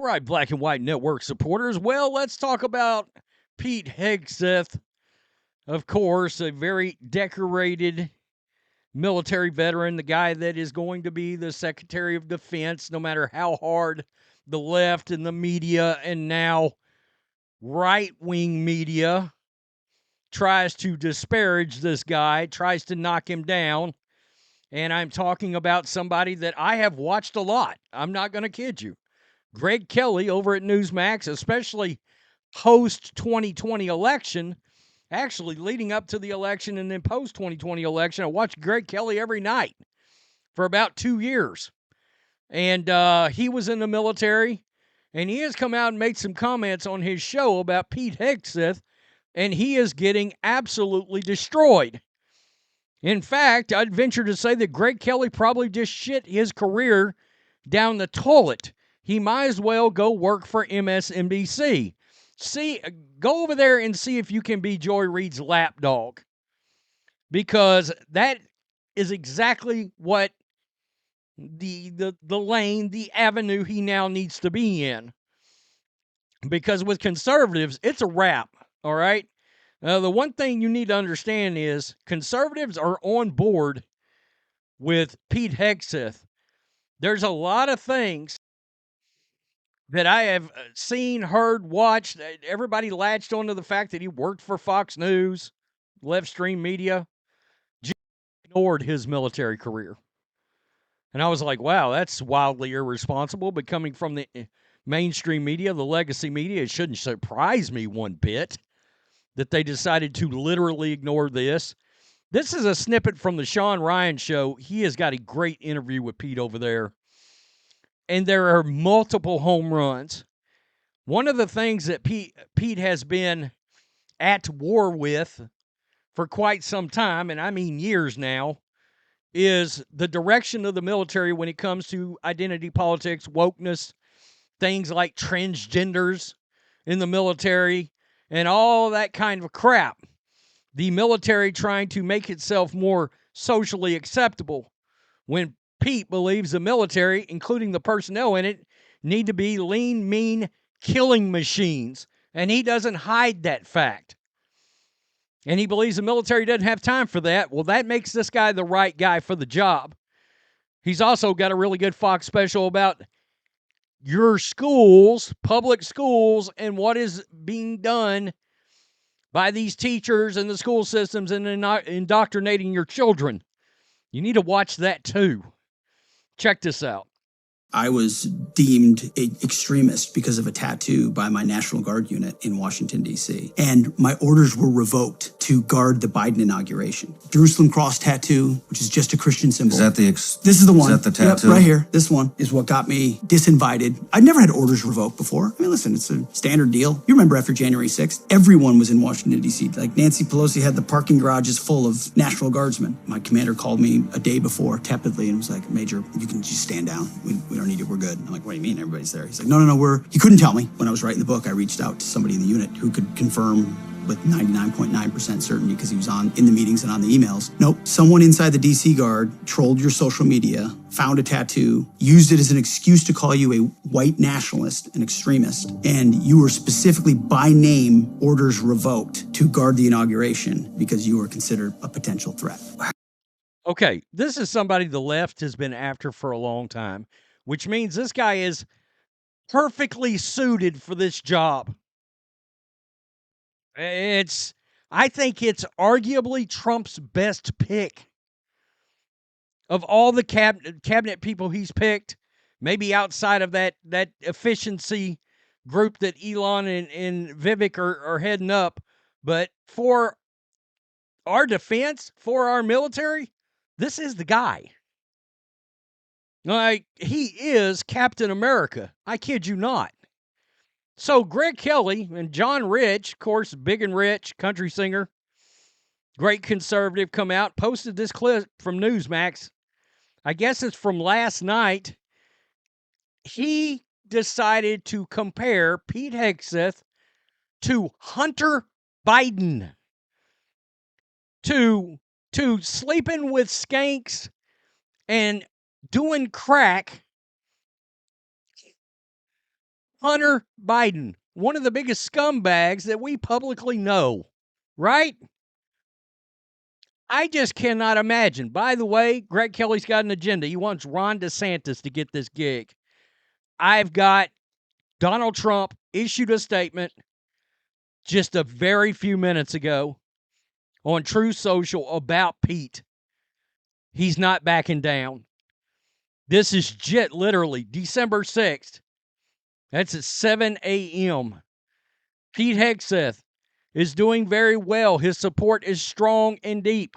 right, Black and White Network supporters. Well, let's talk about Pete Hegseth. Of course, a very decorated military veteran, the guy that is going to be the Secretary of Defense, no matter how hard the left and the media and now right-wing media tries to disparage this guy, tries to knock him down. And I'm talking about somebody that I have watched a lot. I'm not going to kid you. Greg Kelly over at Newsmax, especially post-2020 election, actually leading up to the election and then post-2020 election, I watched Greg Kelly every night for about 2 years. And he was in the military, and he has come out and made some comments on his show about Pete Hegseth, and he is getting absolutely destroyed. In fact, I'd venture to say that Greg Kelly probably just shit his career down the toilet. He might as well go work for MSNBC. Go over there and see if you can be Joy Reid's lapdog, because that is exactly what the lane, the avenue he now needs to be in. Because with conservatives, it's a wrap, all right? The one thing you need to understand is conservatives are on board with Pete Hegseth. There's a lot of things that I have seen, heard, watched. Everybody latched onto the fact that he worked for Fox News, left stream media, just ignored his military career. And I was like, wow, that's wildly irresponsible. But coming from the mainstream media, the legacy media, it shouldn't surprise me one bit that they decided to literally ignore this. This is a snippet from the Sean Ryan show. He has got a great interview with Pete over there. And there are multiple home runs. One of the things that Pete has been at war with for quite some time, and I mean years now, is the direction of the military when it comes to identity politics, wokeness, things like transgenders in the military, and all that kind of crap. The military trying to make itself more socially acceptable, when Pete believes the military, including the personnel in it, need to be lean, mean killing machines. And he doesn't hide that fact. And he believes the military doesn't have time for that. Well, that makes this guy the right guy for the job. He's also got a really good Fox special about your schools, public schools, and what is being done by these teachers and the school systems and indoctrinating your children. You need to watch that too. Check this out. I was deemed an extremist because of a tattoo by my National Guard unit in Washington, D.C. And my orders were revoked to guard the Biden inauguration. Jerusalem cross tattoo, which is just a Christian symbol. Is that the This is the one. Is that the tattoo? Yep, right here. This one is what got me disinvited. I'd never had orders revoked before. I mean, listen, it's a standard deal. You remember after January 6th, everyone was in Washington, D.C. Like Nancy Pelosi had the parking garages full of National Guardsmen. My commander called me a day before tepidly and was like, Major, you can just stand down. We don't need you. We're good. I'm like, what do you mean? Everybody's there. He's like, no, he couldn't tell me. When I was writing the book, I reached out to somebody in the unit who could confirm with 99.9% certainty, because he was in the meetings and on the emails. Nope, someone inside the DC Guard trolled your social media, found a tattoo, used it as an excuse to call you a white nationalist, an extremist, and you were specifically by name orders revoked to guard the inauguration because you were considered a potential threat. Okay, this is somebody the left has been after for a long time, which means this guy is perfectly suited for this job. I think it's arguably Trump's best pick. Of all the cabinet people he's picked, maybe outside of that efficiency group that Elon and Vivek are heading up, but for our defense, for our military, this is the guy. Like, he is Captain America. I kid you not. So Greg Kelly and John Rich, of course, big and rich, country singer, great conservative, come out, posted this clip from Newsmax. I guess it's from last night. He decided to compare Pete Hegseth to Hunter Biden, to sleeping with skanks and doing crack Hunter Biden, one of the biggest scumbags that we publicly know, right? I just cannot imagine. By the way, Greg Kelly's got an agenda. He wants Ron DeSantis to get this gig. I've got Donald Trump issued a statement just a very few minutes ago on Truth Social about Pete. He's not backing down. This is literally December 6th. That's at 7 a.m. Pete Hegseth is doing very well. His support is strong and deep,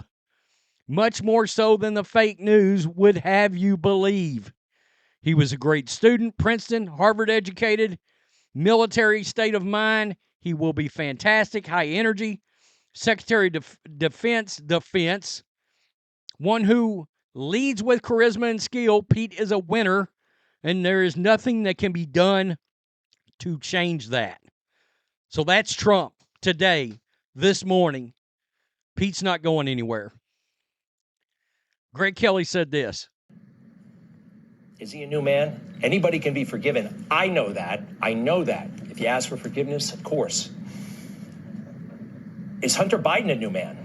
much more so than the fake news would have you believe. He was a great student, Princeton, Harvard educated, military state of mind. He will be fantastic, high energy, Secretary of Defense, one who leads with charisma and skill. Pete is a winner, and there is nothing that can be done to change that. So that's Trump today, this morning. Pete's not going anywhere. Greg Kelly said this. Is he a new man? Anybody can be forgiven. I know that. I know that. If you ask for forgiveness, of course. Is Hunter Biden a new man?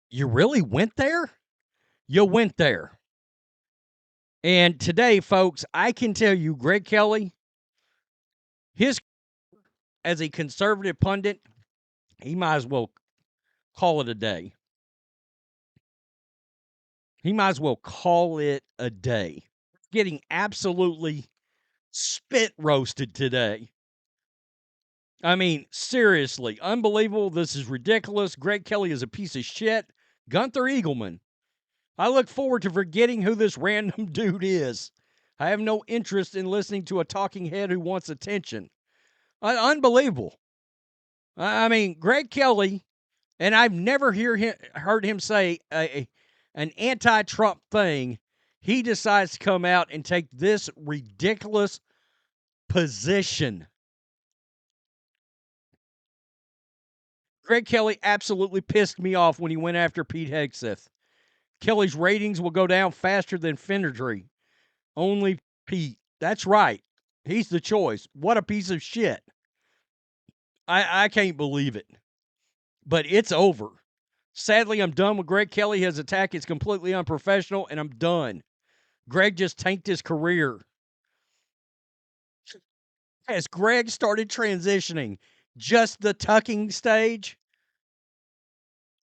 You really went there? You went there. And today, folks, I can tell you, Greg Kelly, as a conservative pundit, he might as well call it a day. He might as well call it a day. Getting absolutely spit roasted today. I mean, seriously, unbelievable. This is ridiculous. Greg Kelly is a piece of shit. Gunther Eagleman. I look forward to forgetting who this random dude is. I have no interest in listening to a talking head who wants attention. Unbelievable. I mean, Greg Kelly, and I've never heard him say an anti-Trump thing. He decides to come out and take this ridiculous position. Greg Kelly absolutely pissed me off when he went after Pete Hegseth. Kelly's ratings will go down faster than Finnertree. Only Pete. That's right. He's the choice. What a piece of shit. I can't believe it. But it's over. Sadly, I'm done with Greg Kelly. His attack is completely unprofessional, and I'm done. Greg just tanked his career. As Greg started transitioning, just the tucking stage.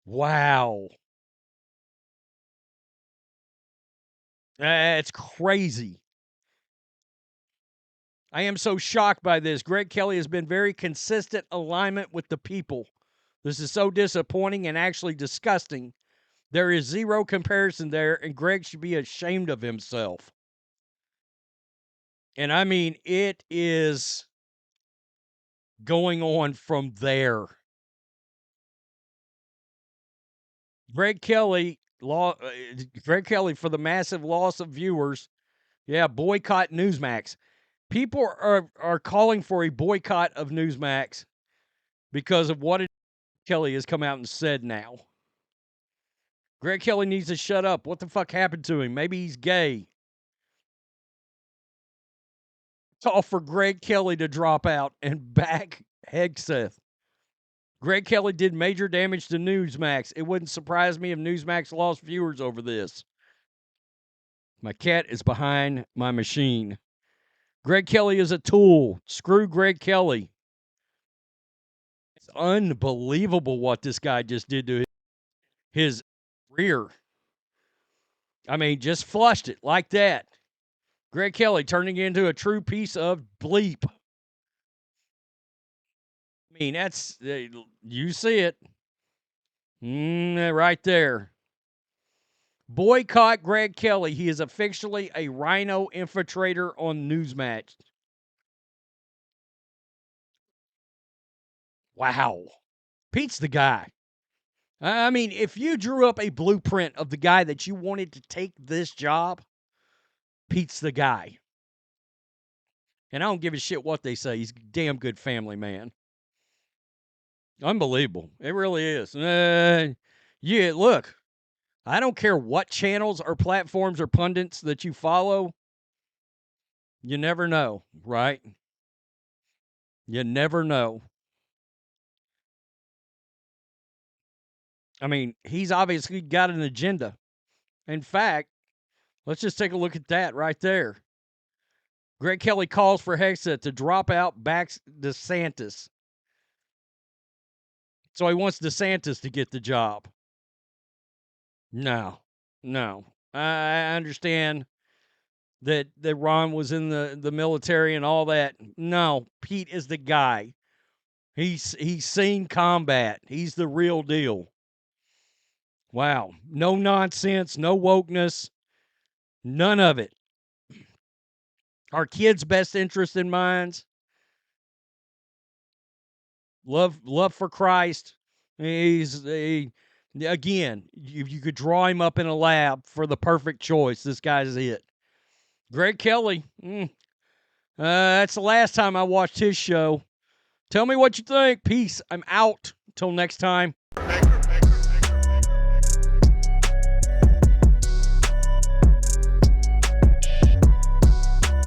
Wow. It's crazy. I am so shocked by this. Greg Kelly has been very consistent alignment with the people. This is so disappointing and actually disgusting. There is zero comparison there, and Greg should be ashamed of himself. And I mean, it is going on from there. Greg Kelly for the massive loss of viewers. Yeah, boycott Newsmax. People are calling for a boycott of Newsmax because of what Kelly has come out and said now. Greg Kelly needs to shut up. What the fuck happened to him? Maybe he's gay. Call for Greg Kelly to drop out and back Hegseth. Greg Kelly did major damage to Newsmax. It wouldn't surprise me if Newsmax lost viewers over this. My cat is behind my machine. Greg Kelly is a tool. Screw Greg Kelly. It's unbelievable what this guy just did to his rear. I mean, just flushed it like that. Greg Kelly turning into a true piece of bleep. I mean, that's, you see it. Right there. Boycott Greg Kelly. He is officially a rhino infiltrator on Newsmax. Wow. Pete's the guy. I mean, if you drew up a blueprint of the guy that you wanted to take this job, Pete's the guy. And I don't give a shit what they say. He's a damn good family man. Unbelievable. It really is. Yeah, look, I don't care what channels or platforms or pundits that you follow. You never know, right? You never know. I mean, he's obviously got an agenda. In fact, let's just take a look at that right there. Greg Kelly calls for Hegseth to drop out, backs DeSantis. So he wants DeSantis to get the job. No. I understand that Ron was in the military and all that. No, Pete is the guy. He's seen combat. He's the real deal. Wow. No nonsense, no wokeness, none of it. Our kids' best interest in minds. Love for Christ. Again, you could draw him up in a lab for the perfect choice. This guy's it. Greg Kelly. That's the last time I watched his show. Tell me what you think. Peace. I'm out. Till next time.